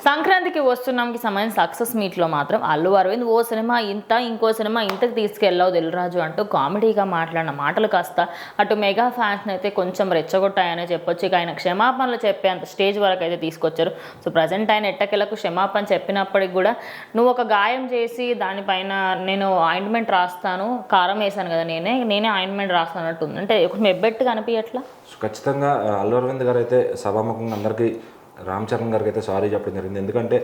సంక్రాంతికి వస్తున్నాంకి సంబంధించిన సక్సెస్ మీట్లో మాత్రం అల్లు అరవింద్ ఓ సినిమా ఇంత ఇంకో సినిమా ఇంతకు తీసుకెళ్ళావు దిల్రాజు అంటూ కామెడీగా మాట్లాడిన మాటలు కాస్త అటు మెగా ఫ్యాన్స్ని అయితే కొంచెం రెచ్చగొట్టాయనే చెప్పొచ్చు. ఇక ఆయన క్షమాపణలు చెప్పేంత స్టేజ్ వరకు అయితే తీసుకొచ్చారు. సో ప్రజెంట్ ఆయన ఎట్టకెలకు క్షమాపణ చెప్పినప్పటికి కూడా నువ్వు ఒక గాయం చేసి దానిపైన నేను ఆయింట్మెంట్ రాస్తాను, కారం వేసాను కదా నేనే ఆయింట్మెంట్ రాస్తాను అన్నట్టు ఉంది. అంటే ఒక మెబ్బెట్టుగా అనిపించట్లా? ఖచ్చితంగా అల్లు అరవింద్ గారు అయితే సభాముఖంగా అందరికీ రామ్ చరణ్ గారికి అయితే సారీ చెప్పడం జరిగింది. ఎందుకంటే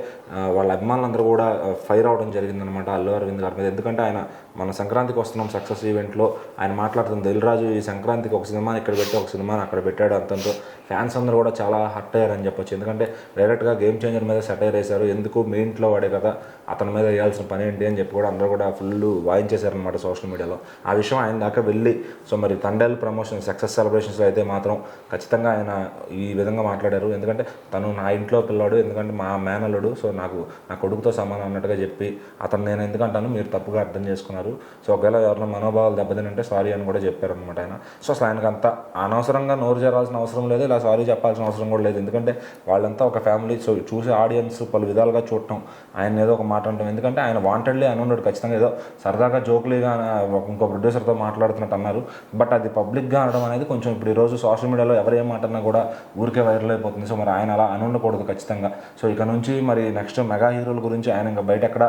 వాళ్ళ అభిమానులందరూ కూడా ఫైర్ అవడం జరిగిందనమాట అల్లు అరవింద్ గారి మీద. ఎందుకంటే ఆయన మన సంక్రాంతికి వస్తున్నాం సక్సెస్ ఈవెంట్లో ఆయన మాట్లాడుతున్న దిల్రాజు ఈ సంక్రాంతికి ఒక సినిమాని ఇక్కడ పెట్టి ఒక సినిమాని అక్కడ పెట్టాడు అంతంతో ఫ్యాన్స్ అందరూ కూడా చాలా హర్ట్ అయ్యారని చెప్పొచ్చు. ఎందుకంటే డైరెక్ట్గా గేమ్ చేంజర్ మీద సెటైర్ వేశారు. ఎందుకు మీ ఇంట్లో వాడే కదా అతని మీద వేయాల్సిన పని ఏంటి అని చెప్పి కూడా అందరూ కూడా ఫుల్ వాయించేశారనమాట సోషల్ మీడియాలో. ఆ విషయం ఆయన దాకా వెళ్ళి సో మరి తండేల్ ప్రమోషన్ సక్సెస్ సెలబ్రేషన్స్లో అయితే మాత్రం ఖచ్చితంగా ఆయన ఈ విధంగా మాట్లాడారు. ఎందుకంటే తను నా ఇంట్లో పిల్లాడు, ఎందుకంటే మా మేనల్లుడు, సో నాకు నా కొడుకుతో సమానం అన్నట్టుగా చెప్పి అతను నేను ఎందుకంటాను మీరు తప్పుగా అర్థం చేసుకున్నారు, సో ఒకవేళ ఎవరైనా మనోభావాలు దెబ్బతినంటే సారీ అని కూడా చెప్పారనమాట ఆయన. సో అసలు ఆయనకు అంత అనవసరంగా నోరు చేరాల్సిన అవసరం లేదు, ఇలా సారీ చెప్పాల్సిన అవసరం కూడా లేదు. ఎందుకంటే వాళ్ళంతా ఒక ఫ్యామిలీ, సో చూసే ఆడియన్స్ పలు విధాలుగా చూడటం, ఆయన ఏదో ఒక మాట అంటాం. ఎందుకంటే ఆయన వాంటెడ్లీ అని ఉన్నాడు, ఖచ్చితంగా ఏదో సరదాగా జోక్లీగా ఇంకో ప్రొడ్యూసర్తో మాట్లాడుతున్నట్టు అన్నారు. బట్ అది పబ్లిక్గా అనడం అనేది కొంచెం ఇప్పుడు ఈరోజు సోషల్ మీడియాలో ఎవరు ఏం మాట్లాడినా కూడా ఊరికే వైరల్ అయిపోతుంది. సో మరి ఆయన అలా అని ఉండకూడదు ఖచ్చితంగా. సో ఇక నుంచి మరి నెక్స్ట్ మెగా హీరోల గురించి ఆయన ఇంకా బయట ఎక్కడ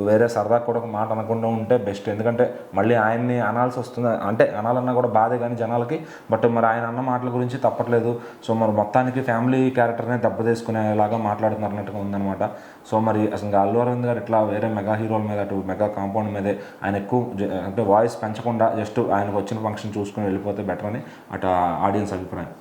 వేరే సరదా కూడా ఒక మాట అనకుండా ఉంటే బెస్ట్. ఎందుకంటే మళ్ళీ ఆయన్ని అనాల్సి వస్తుంది, అంటే అనాలన్నా కూడా బాధే కానీ జనాలకి. బట్ మరి ఆయన అన్న మాటల గురించి తప్పట్లేదు. సో మరి మొత్తానికి ఫ్యామిలీ క్యారెక్టర్నే దెబ్బతీసుకునేలాగా మాట్లాడుతున్నట్టుగా ఉందన్నమాట. సో మరి అసలు అల్లు అరవింద్ గారు ఇట్లా వేరే మెగా హీరోల మీద అటు మెగా కాంపౌండ్ మీదే ఆయన ఎక్కువ అంటే వాయిస్ పెంచకుండా జస్ట్ ఆయనకు వచ్చిన ఫంక్షన్ చూసుకుని వెళ్ళిపోతే బెటర్ అని అటు ఆడియన్స్ అభిప్రాయం.